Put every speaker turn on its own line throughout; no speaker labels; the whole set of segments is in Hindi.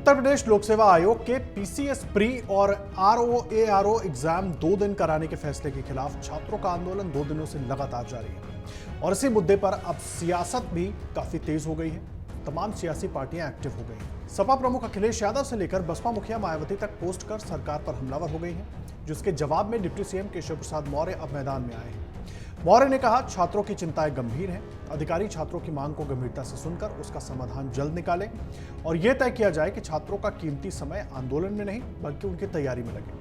उत्तर प्रदेश लोक सेवा आयोग के पीसीएस प्री और आरओ एग्जाम 2 दिन कराने के फैसले के खिलाफ छात्रों का आंदोलन 2 दिनों से लगातार जारी है और इसी मुद्दे पर अब सियासत भी काफी तेज हो गई है। तमाम सियासी पार्टियां एक्टिव हो गई हैं। सपा प्रमुख अखिलेश यादव से लेकर बसपा मुखिया मायावती तक पोस्ट कर सरकार पर हमलावर हो गई हैं, जिसके जवाब में डिप्टी सीएम केशव प्रसाद मौर्य अब मैदान में आए हैं। मौर्य ने कहा, छात्रों की चिंताएं गंभीर हैं, अधिकारी छात्रों की मांग को गंभीरता से सुनकर उसका समाधान जल्द निकालें और यह तय किया जाए कि छात्रों का कीमती समय आंदोलन में नहीं बल्कि उनकी तैयारी में लगे।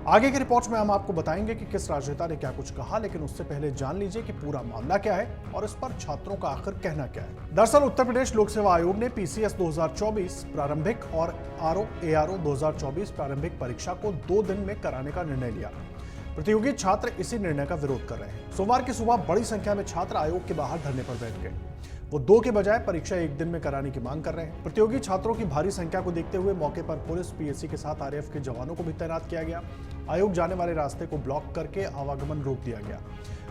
आगे की रिपोर्ट में हम आपको बताएंगे कि किस राजनेता ने क्या कुछ कहा, लेकिन उससे पहले जान लीजिए कि पूरा मामला क्या है और इस पर छात्रों का आखिर कहना क्या है। दरअसल उत्तर प्रदेश लोक सेवा आयोग ने पीसीएस 2024 प्रारंभिक और आरओ 2024 प्रारंभिक परीक्षा को 2 दिन में कराने का निर्णय लिया। प्रतियोगी छात्र इसी निर्णय का विरोध कर रहे हैं। सोमवार की सुबह बड़ी संख्या में छात्र आयोग के बाहर धरने पर बैठ गए। वो 2 के बजाय परीक्षा 1 दिन में कराने की मांग कर रहे हैं। प्रतियोगी छात्रों की भारी संख्या को देखते हुए मौके पर पुलिस, पीएससी के साथ आरएएफ के जवानों को भी तैनात किया गया। आयोग जाने वाले रास्ते को ब्लॉक करके आवागमन रोक दिया गया।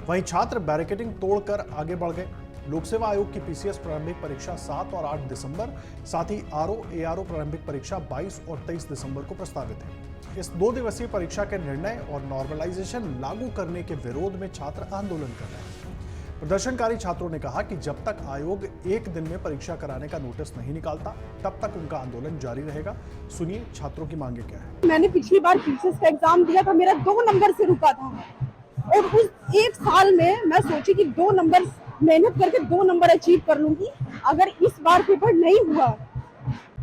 वहीं छात्र बैरिकेडिंग तोड़कर आगे बढ़ गए। लोक सेवा आयोग की पीसीएस प्रारंभिक परीक्षा 7 और 8 दिसंबर, साथ ही आरओ प्रारंभिक परीक्षा 22 और 23 दिसंबर को प्रस्तावित है। इस 2 दिवसीय परीक्षा के निर्णय और नॉर्मलाइजेशन लागू करने के विरोध में छात्र आंदोलन कर रहे हैं। प्रदर्शनकारी छात्रों ने कहा कि जब तक आयोग 1 दिन में परीक्षा कराने का नोटिस नहीं निकालता, तब तक उनका आंदोलन जारी रहेगा। सुनिए छात्रों की मांगे क्या है।
मैंने पिछली बार पीसीएस का एग्जाम दिया था, मेरा 2 नंबर से रुका था और उस 1 साल में मैं सोची कि 2 नंबर मेहनत करके 2 नंबर अचीव कर लूंगी। अगर इस बार पेपर नहीं हुआ,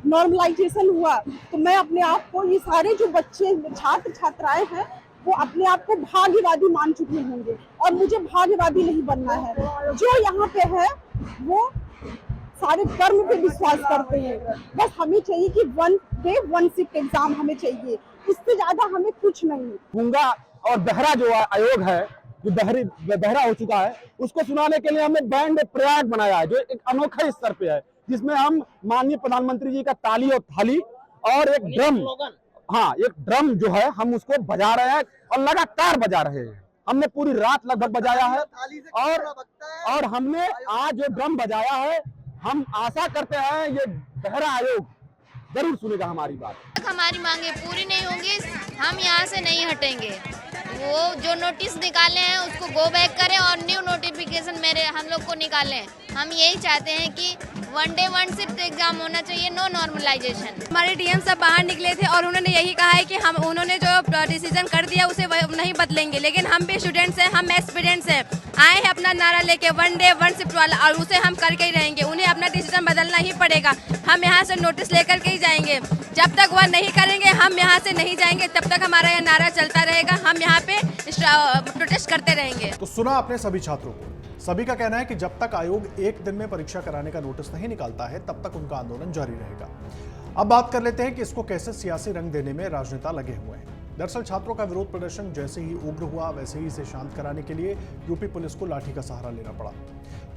नॉर्मलाइजेशन हुआ, तो मैं अपने आप को, ये सारे जो बच्चे छात्र छात्राएं हैं, वो अपने आप को भाग्यवादी मान चुके होंगे और मुझे भाग्यवादी नहीं बनना है। जो यहाँ पे है वो सारे कर्म पे विश्वास करते हैं। बस हमें चाहिए कि 1 डे 1 शिफ्ट एग्जाम हमें चाहिए, इससे ज्यादा हमें कुछ नहीं।
गूंगा और बहरा जो आयोग है, जो बहरा हो चुका है, उसको सुनाने के लिए हमने बैंड प्रयाग बनाया है, जो एक अनोखे स्तर पे है, जिसमें हम माननीय प्रधानमंत्री जी का ताली और थाली और एक ड्रम, एक ड्रम जो है हम उसको बजा रहे हैं और लगातार बजा रहे हैं। हमने पूरी रात लगभग बजाया है और हमने आज जो ड्रम बजाया है, हम आशा करते हैं ये बहरा आयोग जरूर सुनेगा हमारी बात।
हमारी मांगे पूरी नहीं होंगी, हम यहाँ से नहीं हटेंगे। वो जो नोटिस निकाले हैं उसको गो बैक करें और न्यू नोटिफिकेशन हम लोग को निकालें। हम यही चाहते हैं कि 1 डे 1 शिफ्ट एग्जाम होना चाहिए, नो नॉर्मलाइजेशन।
हमारे डीएम सब बाहर निकले थे और उन्होंने यही कहा है कि उन्होंने जो डिसीजन कर दिया उसे नहीं बदलेंगे, लेकिन हम भी स्टूडेंट्स हैं, हम एस्पिरेंट्स हैं, आए हैं अपना नारा लेके 1 डे 1 शिफ्ट वाला, और उसे हम करके ही रहेंगे। उन्हें अपना डिसीजन बदलना ही पड़ेगा। हम यहाँ से नोटिस लेकर के ही जाएंगे। जब तक वह नहीं करेंगे हम यहाँ से नहीं जाएंगे, तब तक हमारा यह नारा चलता रहेगा। हम यहाँ पे प्रोटेस्ट करते रहेंगे।
तो सुना आपने सभी छात्रों को। सभी का कहना है कि जब तक आयोग 1 दिन में परीक्षा कराने का नोटिस नहीं निकालता है, तब तक उनका आंदोलन जारी रहेगा। अब बात कर लेते हैं कि इसको कैसे सियासी रंग देने में राजनेता लगे हुए हैं। दरअसल छात्रों का विरोध प्रदर्शन जैसे ही उग्र हुआ, वैसे ही इसे शांत कराने के लिए यूपी पुलिस को लाठी का सहारा लेना पड़ा।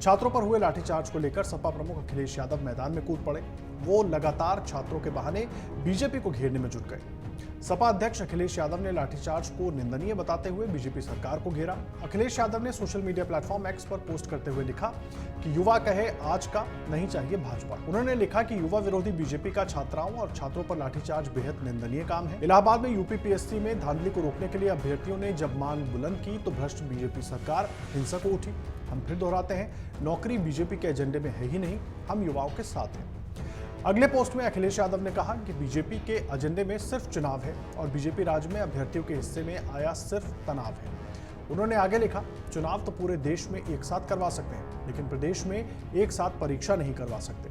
छात्रों पर हुए लाठीचार्ज को लेकर सपा प्रमुख अखिलेश यादव मैदान में कूद पड़े। वो लगातार छात्रों के बहाने बीजेपी को घेरने में जुट गए। सपा अध्यक्ष अखिलेश यादव ने लाठीचार्ज को निंदनीय बताते हुए बीजेपी सरकार को घेरा। अखिलेश यादव ने सोशल मीडिया प्लेटफॉर्म एक्स पर पोस्ट करते हुए लिखा कि युवा कहे आज का नहीं चाहिए भाजपा। उन्होंने लिखा कि युवा विरोधी बीजेपी का छात्राओं और छात्रों पर लाठीचार्ज बेहद निंदनीय काम है। इलाहाबाद में यूपी पीएससी में धांधली को रोकने के लिए अभ्यर्थियों ने जब मांग बुलंद की तो भ्रष्ट बीजेपी सरकार हिंसक हो उठी। हम फिर दोहराते हैं, नौकरी बीजेपी के एजेंडे में है ही नहीं, हम युवाओं के साथ हैं। अगले पोस्ट में अखिलेश यादव ने कहा कि बीजेपी के एजेंडे में सिर्फ चुनाव है और बीजेपी राज में अभ्यर्थियों के हिस्से में आया सिर्फ तनाव है। उन्होंने आगे लिखा, चुनाव तो पूरे देश में एक साथ करवा सकते हैं, लेकिन प्रदेश में एक साथ परीक्षा नहीं करवा सकते।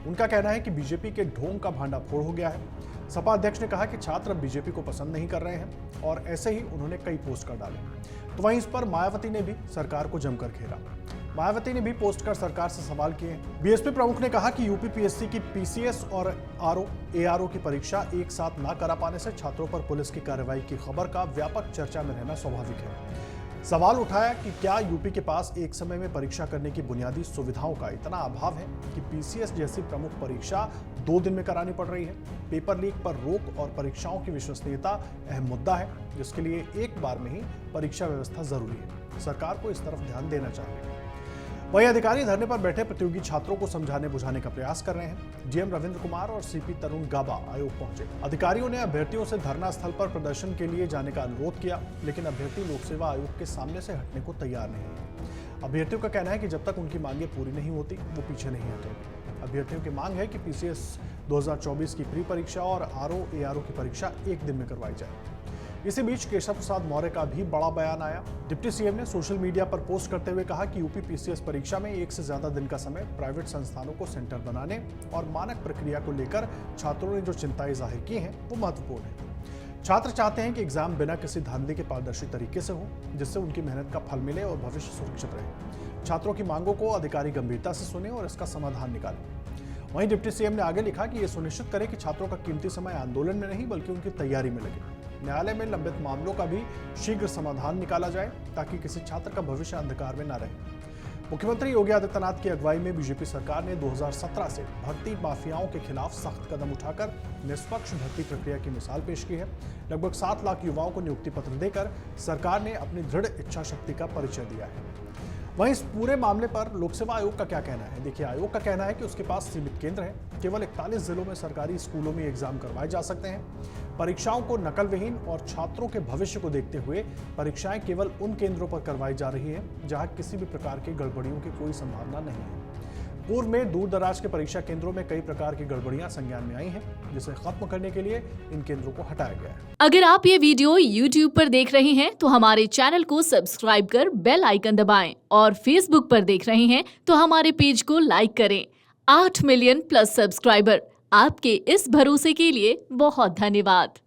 उनका कहना है कि बीजेपी के ढोंग का भांडाफोड़ हो गया है। सपा अध्यक्ष ने कहा कि छात्र बीजेपी को पसंद नहीं कर रहे हैं और ऐसे ही उन्होंने कई पोस्ट कर डाले। तो वहीं इस पर मायावती ने भी सरकार को जमकर घेरा। मायावती ने भी पोस्ट कर सरकार से सवाल किए। बीएसपी प्रमुख ने कहा कि यूपी पीएससी की पीसीएस और आरओ की परीक्षा एक साथ ना करा पाने से छात्रों पर पुलिस की कार्रवाई की खबर का व्यापक चर्चा में रहना स्वाभाविक है। सवाल उठाया कि क्या यूपी के पास एक समय में परीक्षा करने की बुनियादी सुविधाओं का इतना अभाव है कि पीसीएस जैसी प्रमुख परीक्षा 2 दिन में करानी पड़ रही है। पेपर लीक पर रोक और परीक्षाओं की विश्वसनीयता अहम मुद्दा है, जिसके लिए एक बार में ही परीक्षा व्यवस्था जरूरी है। सरकार को इस तरफ ध्यान देना चाहिए। वहीं अधिकारी धरने पर बैठे प्रतियोगी छात्रों को समझाने बुझाने का प्रयास कर रहे हैं। डीएम रविंद्र कुमार और सीपी तरुण गाबा आयोग पहुंचे। अधिकारियों ने अभ्यर्थियों से धरना स्थल पर प्रदर्शन के लिए जाने का अनुरोध किया, लेकिन अभ्यर्थी लोक सेवा आयोग के सामने से हटने को तैयार नहीं है। अभ्यर्थियों का कहना है कि जब तक उनकी मांगें पूरी नहीं होती वो पीछे नहीं हटेंगे। अभ्यर्थियों की मांग है कि पीसीएस 2024 की प्री परीक्षा और आरओ की परीक्षा एक दिन में करवाई जाए। इसी बीच केशव प्रसाद मौर्य का भी बड़ा बयान आया। डिप्टी सीएम ने सोशल मीडिया पर पोस्ट करते हुए कहा कि यूपी पीसीएस परीक्षा में एक से ज्यादा दिन का समय प्राइवेट संस्थानों को सेंटर बनाने और मानक प्रक्रिया को लेकर छात्रों ने जो चिंताएं जाहिर की हैं वो महत्वपूर्ण है। छात्र चाहते हैं कि एग्जाम बिना किसी धांधली के पारदर्शी तरीके से हो, जिससे उनकी मेहनत का फल मिले और भविष्य सुरक्षित रहे। छात्रों की मांगों को अधिकारी गंभीरता से सुने और इसका समाधान निकालें। वहीं डिप्टी सीएम ने आगे लिखा कि यह सुनिश्चित करें कि छात्रों का कीमती समय आंदोलन में नहीं बल्कि उनकी तैयारी में लगे। न्यायालय में लंबित मामलों का भी शीघ्र समाधान निकाला जाए ताकि किसी छात्र का भविष्य अंधकार में न रहे। मुख्यमंत्री योगी आदित्यनाथ की अगुवाई में बीजेपी सरकार ने 2017 से भर्ती माफियाओं के खिलाफ सख्त कदम उठाकर निष्पक्ष भर्ती प्रक्रिया की मिसाल पेश की है। लगभग 7 लाख युवाओं को नियुक्ति पत्र देकर सरकार ने अपनी दृढ़ इच्छा शक्ति का परिचय दिया है। वहीं इस पूरे मामले पर लोक सेवा आयोग का क्या कहना है? देखिए, आयोग का कहना है कि उसके पास सीमित केंद्र हैं। केवल 41 जिलों में सरकारी स्कूलों में एग्जाम करवाए जा सकते हैं। परीक्षाओं को नकल विहीन और छात्रों के भविष्य को देखते हुए परीक्षाएं केवल उन केंद्रों पर करवाई जा रही है जहां किसी भी प्रकार की गड़बड़ियों की कोई संभावना नहीं है। पूर्व में दूर दराज के परीक्षा केंद्रों में कई प्रकार की गड़बड़ियां संज्ञान में आई हैं, जिसे खत्म करने के लिए इन केंद्रों को हटाया गया है।
अगर आप ये वीडियो YouTube पर देख रहे हैं तो हमारे चैनल को सब्सक्राइब कर बेल आइकन दबाएं और Facebook पर देख रहे हैं तो हमारे पेज को लाइक करें। 8 मिलियन प्लस सब्सक्राइबर, आपके इस भरोसे के लिए बहुत धन्यवाद।